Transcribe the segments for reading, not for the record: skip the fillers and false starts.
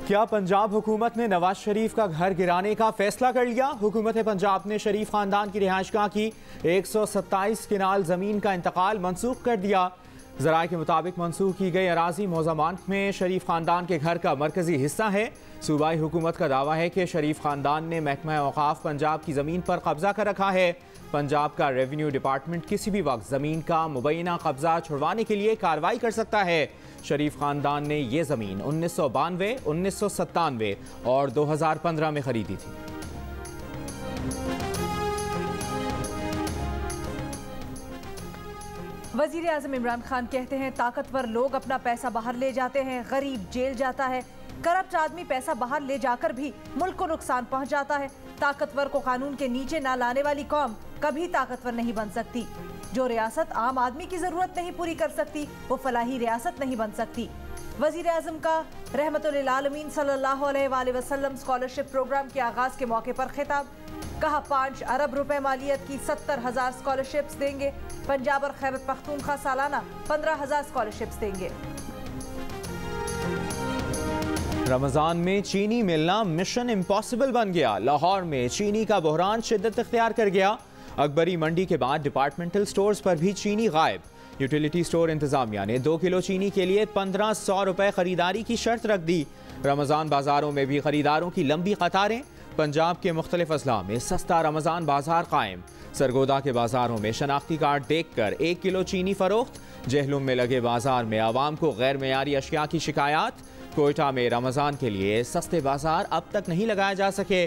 क्या पंजाब हुकूमत ने नवाज शरीफ का घर गिराने का फैसला कर लिया? हुकूमत पंजाब ने शरीफ खानदान की रिहाइशगाह की 127 किनाल जमीन का इंतकाल मनसूख कर दिया। ज़राए के मुताबिक मनसूख की गई अराजी मौज़ामान में शरीफ खानदान के घर का मरकजी हिस्सा है। सूबाई हुकूमत का दावा है कि शरीफ खानदान ने महकमा औक़ाफ़ पंजाब की ज़मीन पर कब्जा कर रखा है। पंजाब का रेवेन्यू डिपार्टमेंट किसी भी वक्त ज़मीन का मुबैना कब्जा छुड़वाने के लिए कार्रवाई कर सकता है। शरीफ खानदान ने ये ज़मीन 1992, 1997 और 2015 में खरीदी थी। वज़ीर आज़म इमरान खान कहते हैं ताकतवर लोग अपना पैसा बाहर ले जाते हैं, गरीब जेल जाता है। करप्ट आदमी पैसा बाहर ले जाकर भी मुल्क को नुकसान पहुंच जाता है। ताकतवर को कानून के नीचे ना लाने वाली कौम कभी ताकतवर नहीं बन सकती। जो रियासत आम आदमी की जरूरत नहीं पूरी कर सकती वो फलाही रियासत नहीं बन सकती। वज़ीर आज़म का रहमतुल आलमीन सल्लल्लाहु अलैहि वसल्लम स्कॉलरशिप प्रोग्राम के आगाज के मौके पर खिताब। कहा 5 अरब रुपए मालियत की 70,000 स्कॉलरशिप्स देंगे। पंजाब और खैबर पख्तूनख्वा सालाना 15,000 स्कॉलरशिप्स देंगे। रमजान में चीनी मिलना मिशन इम्पॉसिबल बन गया। लाहौर में चीनी का बहरान शिद्दत इख्तियार कर गया। अकबरी मंडी के बाद डिपार्टमेंटल स्टोर्स पर भी चीनी गायब। यूटिलिटी स्टोर इंतजामिया ने 2 किलो चीनी के लिए 1500 रुपए खरीदारी की शर्त रख दी। रमजान बाजारों में भी खरीदारों की लंबी कतारें। पंजाब के मुख्तलिफ अजला में सस्ता रमजान बाजार कायम। सरगोदा के बाजारों में शनाख्ती कार्ड देखकर 1 किलो चीनी फरोख्त। जहलुम में लगे बाजार में आवाम को गैर मेयारी अशिया की शिकायत। कोयटा में रमजान के लिए सस्ते बाजार अब तक नहीं लगाए जा सके।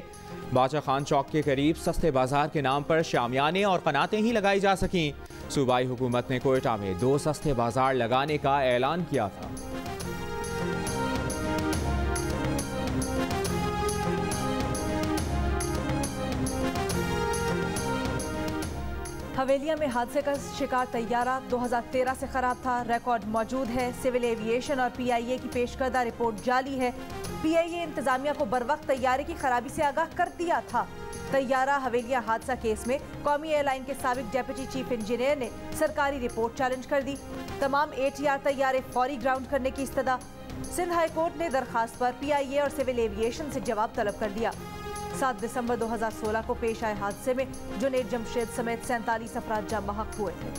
बादशाह खान चौक के करीब सस्ते बाजार के नाम पर शामियाने और कनातें ही लगाई जा सकीं। सूबाई हुकूमत ने कोयटा में 2 सस्ते बाजार लगाने का ऐलान किया था। हवेलिया में हादसे का शिकार तैयारा 2013 से खराब था। रिकॉर्ड मौजूद है। सिविल एविएशन और PIA की पेशकर्दा रिपोर्ट जाली है। PIA इंतजामिया को बर वक्त तैयारे की खराबी से आगाह कर दिया था। तैयारा हवेलिया हादसा केस में कौमी एयरलाइन के साबिक डेप्यूटी चीफ इंजीनियर ने सरकारी रिपोर्ट चैलेंज कर दी। तमाम ATR तैयारे फौरी ग्राउंड करने की इस्तदा। सिंध हाई कोर्ट ने दरखास्त पर PIA और सिविल एविएशन से जवाब तलब कर दिया। 7 दिसंबर 2016 को पेश आए हादसे में जुनैद जमशेद समेत 47 अफराद जान बहक हुए थे।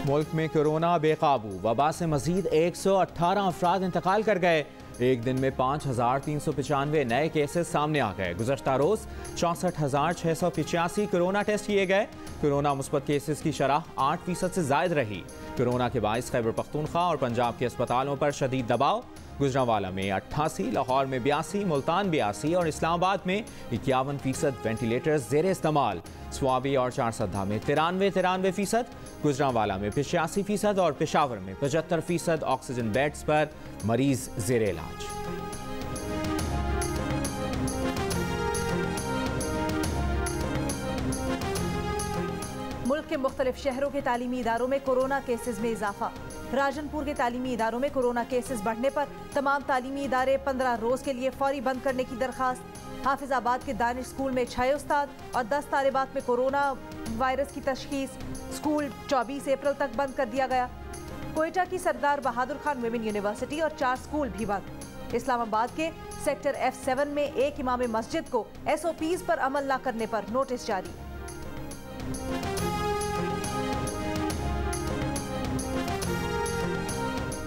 मुल्क में कोरोना बेकाबू। वबा से मजीद 118 अफराद इंतकाल कर गए। एक दिन में 5,395 नए केसेस सामने आ गए। गुज़श्ता रोज 64,685 कोरोना टेस्ट किए गए। कोरोना मुस्बत केसेस की शरह 8% से ज्यादा रही। कोरोना के बाइस खैबर पख्तूनख्वा और पंजाब के अस्पतालों पर शदीद दबाव। गुजरांवाला में 88, लाहौर में 82, मुल्तान 82 और इस्लामाबाद में 51% वेंटिलेटर्स ज़ेर इस्तेमाल। स्वाबी और चारसद्दा में 93% गुजरांवाला में 85% और पेशावर में 75% ऑक्सीजन बेड्स पर मरीज ज़ेर इलाज। मुल्क के मुख्तलिफ शहरों के तालीमी इदारों में कोरोना केसेस में इजाफा। राजनपुर के तालीमी इदारों में कोरोना केसेस बढ़ने पर तमाम तालीमी इदारे 15 रोज के लिए फौरी बंद करने की दरखास्त। हाफिजाबाद के दानिश स्कूल में 6 उस्ताद और 10 तालिबात में कोरोना वायरस की तशखीस। स्कूल 24 अप्रैल तक बंद कर दिया गया। कोयटा की सरदार बहादुर खान विमेन यूनिवर्सिटी और 4 स्कूल भी बंद। इस्लामाबाद के सेक्टर F7 में एक इमाम मस्जिद को SOPs पर अमल न करने पर नोटिस जारी।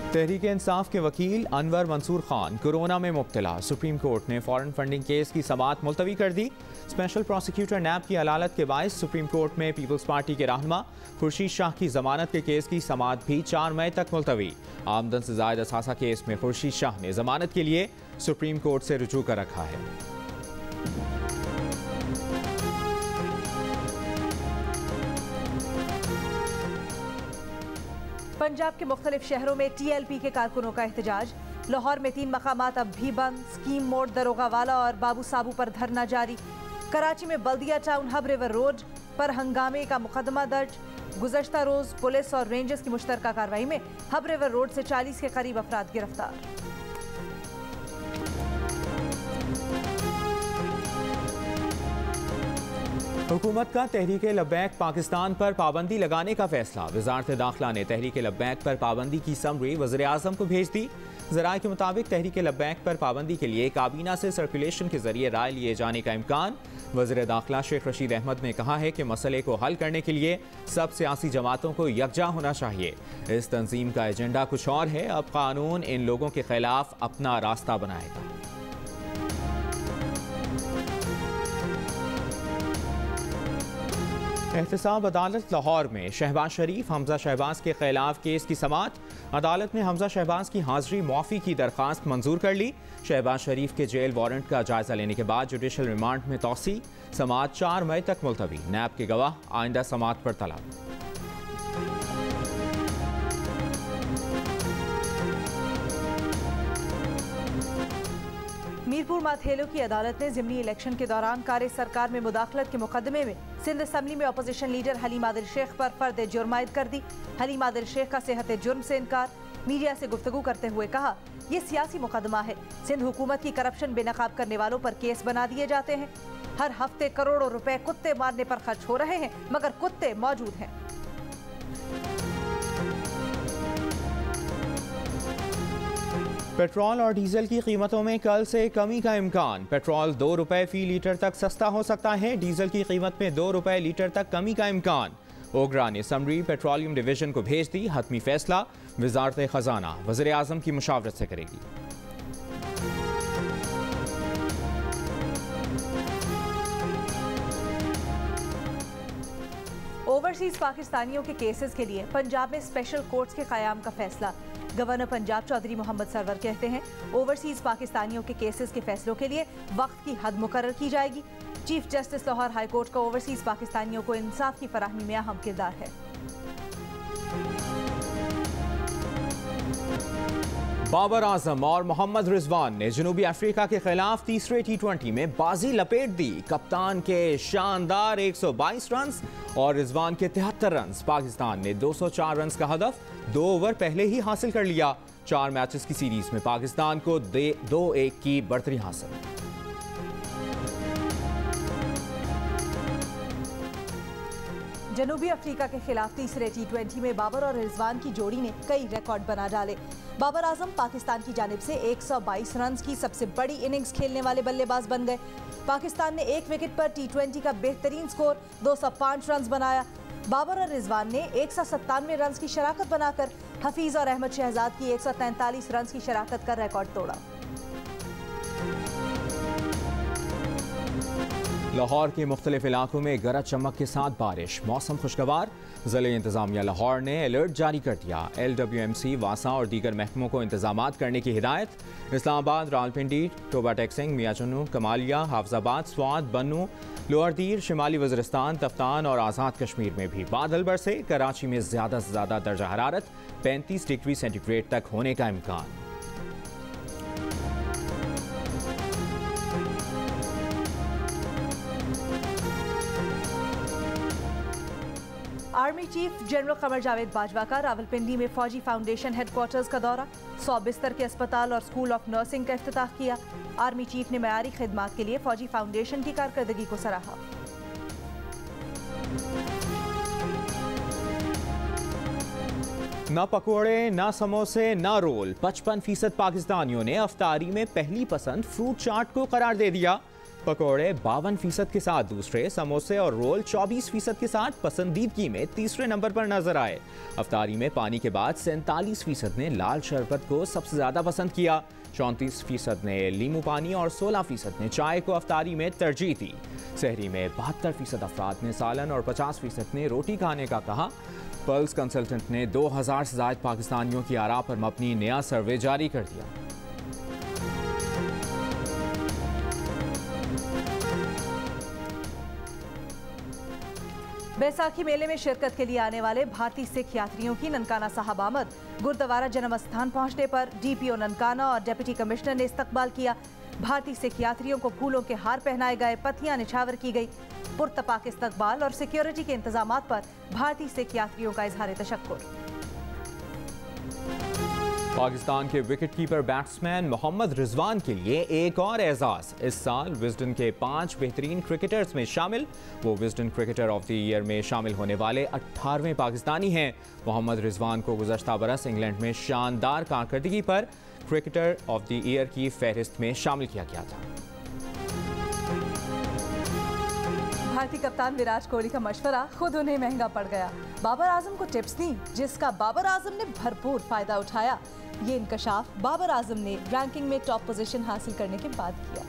तहरीक इंसाफ के वकील अनवर मंसूर खान कोरोना में मुब्तला। सुप्रीम कोर्ट ने फॉरेन फंडिंग केस की समाअत मुलतवी कर दी। स्पेशल प्रोसिक्यूटर नैब की अदालत के बायस सुप्रीम कोर्ट में पीपल्स पार्टी के रहनुमा खुर्शीद शाह की जमानत के केस की समाअत भी 4 मई तक मुलतवी। आमदन से जायद असासा केस में खुर्शीद शाह ने जमानत के लिए सुप्रीम कोर्ट से रुजू कर रखा है। पंजाब के मुख्तलिफ शहरों में TLP के कारकुनों का एहतजाज। लाहौर में 3 मकामात अब भी बंद। स्कीम मोड़, दरोगावाला और बाबू साबू पर धरना जारी। कराची में बल्दिया टाउन हब रिवर रोड पर हंगामे का मुकदमा दर्ज। गुज़श्ता रोज पुलिस और रेंजर्स की मुश्तरका कार्रवाई में हब रिवर रोड से 40 के करीब अफराद गिरफ्तार। हुकूमत का तहरीक लब्बैक पाकिस्तान पर पाबंदी लगाने का फैसला। वजारत दाखिला ने तहरीक लब्बैक पर पाबंदी की समरी वज़ीर आज़म को भेज दी। ज़राए के मुताबिक तहरीक लब्बैक पर पाबंदी के लिए काबीना से सर्कुलेशन के जरिए राय लिए जाने का इम्कान। वज़ीर दाखिला शेख रशीद अहमद ने कहा है कि मसले को हल करने के लिए सब सियासी जमातों को यकजा होना चाहिए। इस तंजीम का एजेंडा कुछ और है। अब कानून इन लोगों के खिलाफ अपना रास्ता बनाएगा। एहतसाब अदालत लाहौर में शहबाज शरीफ हमजा शहबाज के खिलाफ केस की समाअत। अदालत ने हमजा शहबाज की हाजिरी मुआफ़ी की दरख्वास्त मंजूर कर ली। शहबाज शरीफ के जेल वारंट का जायजा लेने के बाद जुडिशल रिमांड में तौसी। समाअत 4 मई तक मुलतवी। नैब के गवाह आइंदा समाअत पर तलब। मीरपुर माथेलो की अदालत ने ज़िमनी इलेक्शन के दौरान कार सरकार में मुदाखलत के मुकदमे में सिंध असम्बली में अपोजिशन लीडर हलीम आदिल शेख पर फर्द जुर्म आयद कर दी। हलीम आदिल शेख का सेहत जुर्म से इनकार। मीडिया से गुफ्तगू करते हुए कहा, ये सियासी मुकदमा है। सिंध हुकूमत की करप्शन बेनकाब करने वालों पर केस बना दिए जाते हैं। हर हफ्ते करोड़ों रुपए कुत्ते मारने पर खर्च हो रहे हैं, मगर कुत्ते मौजूद हैं। पेट्रोल और डीजल की कीमतों में कल से कमी का इम्कान। पेट्रोल 2 रुपए फी लीटर तक सस्ता हो सकता है। डीजल की कीमत में 2 रुपए लीटर तक कमी का इम्कान। ओगरा ने समरी पेट्रोलियम डिवीजन को भेज दी। हतमी फैसला वजारत खजाना वज़ीर आज़म की मुशावरत से करेगी। ओवरसीज पाकिस्तानियों के केसेस के लिए पंजाब में स्पेशल कोर्ट्स के क़याम का फैसला। गवर्नर पंजाब चौधरी मोहम्मद सरवर कहते हैं, ओवरसीज पाकिस्तानियों के केसेस के फैसलों के लिए वक्त की हद मुकर्रर की जाएगी। Chief justice Lahore high court का ओवरसीज पाकिस्तानियों को इंसाफ की फराहमी में अहम किरदार है। बाबर आजम और मोहम्मद रिजवान ने जनूबी अफ्रीका के खिलाफ तीसरे T20 में बाजी लपेट दी। कप्तान के शानदार 122 रन और रिजवान के 73 रन। पाकिस्तान ने 204 रन का हदफ 2 ओवर पहले ही हासिल कर लिया। 4 मैचेस की सीरीज में पाकिस्तान को 2-1 की बढ़तरी हासिल। जनूबी अफ्रीका के खिलाफ तीसरे T20 में बाबर और रिजवान की जोड़ी ने कई रिकॉर्ड बना डाले। बाबर आजम पाकिस्तान की जानिब से 122 रन की सबसे बड़ी इनिंग्स खेलने वाले बल्लेबाज बन गए। पाकिस्तान ने 1 विकेट पर T20 का बेहतरीन स्कोर 205 रन बनाया। बाबर और रिजवान ने 197 रन की शराकत बनाकर हफीज और अहमद शहजाद की 143 रन की शराकत का रिकॉर्ड तोड़ा। लाहौर के मुख्तलिफ इलाकों में गरज चमक के साथ बारिश। मौसम खुशगवार। ज़िले इंतजामिया लाहौर ने अलर्ट जारी कर दिया। LWMC, वासा और दीगर महकमों को इंतजामात करने की हिदायत। इस्लामाबाद, रावलपिंडी, टोबा टेक्सिंग, मियाचुनू, कमालिया, हाफजाबाद, स्वात, बन्नू, लोअर दीर, शिमाली वज़ीरिस्तान, तफ्तान और आज़ाद कश्मीर में भी बादल बरसे। कराची में ज़्यादा से ज़्यादा दर्जा हरारत 35 डिग्री सेंटीग्रेड तक होने का इम्कान। Army chief general Qamar Javed Bajwa का रावलपिंडी में फौजी फाउंडेशन हेडक्वार्टर्स का दौरा। 100 बिस्तर के अस्पताल और स्कूल ऑफ नर्सिंग का इफ्तिताह किया। आर्मी चीफ ने मयारी खिदमात के लिए फौजी फाउंडेशन की कारकर्दगी को सराहा। ना पकोड़े, ना समोसे, ना रोल। 55% पाकिस्तानियों ने अफ्तारी में पहली पसंद फ्रूट चाट को करार दे दिया। पकोड़े 52% के साथ दूसरे, समोसे और रोल 24% के साथ पसंदीदगी में तीसरे नंबर पर नजर आए। अफ्तारी में पानी के बाद 47% ने लाल शरबत को सबसे ज्यादा पसंद किया। 34% ने लीमू पानी और 16% ने चाय को अफ्तारी में तरजीह दी। सहरी में 72% अफराद ने सालन और 50% ने रोटी खाने का कहा। पल्स कंसल्टेंट ने 2000 से ज्यादा पाकिस्तानियों की आरा पर मबनी नया सर्वे जारी कर दिया। बैसाखी मेले में शिरकत के लिए आने वाले भारतीय सिख यात्रियों की ननकाना साहब आमद। गुरुद्वारा जन्म स्थान पहुंचने पर DPO ननकाना और डिप्टी कमिश्नर ने इस्तकबाल किया। भारतीय सिख यात्रियों को फूलों के हार पहनाए गए, पत्तियां निछावर की गई। पुरतपाक इस्तकबाल और सिक्योरिटी के इंतजामात पर भारतीय सिख यात्रियों का इजहार तशक्कुर। पाकिस्तान के विकेटकीपर बैट्समैन मोहम्मद रिजवान के लिए एक और एजाज। इस साल विजडन के 5 बेहतरीन क्रिकेटर्स में शामिल। वो Wisden cricketer of the year में शामिल होने वाले 18वें पाकिस्तानी हैं। मोहम्मद रिजवान को गुज़श्ता बरस इंग्लैंड में शानदार कारकर्दगी पर क्रिकेटर ऑफ द ईयर की फहरिस्त में शामिल किया गया था। भारतीय कप्तान विराट कोहली का मशवरा खुद उन्हें महंगा पड़ गया। बाबर आजम को टिप्स दी, जिसका बाबर आजम ने भरपूर फायदा उठाया। ये इंकशाफ बाबर आजम ने रैंकिंग में टॉप पोजीशन हासिल करने के बाद किया।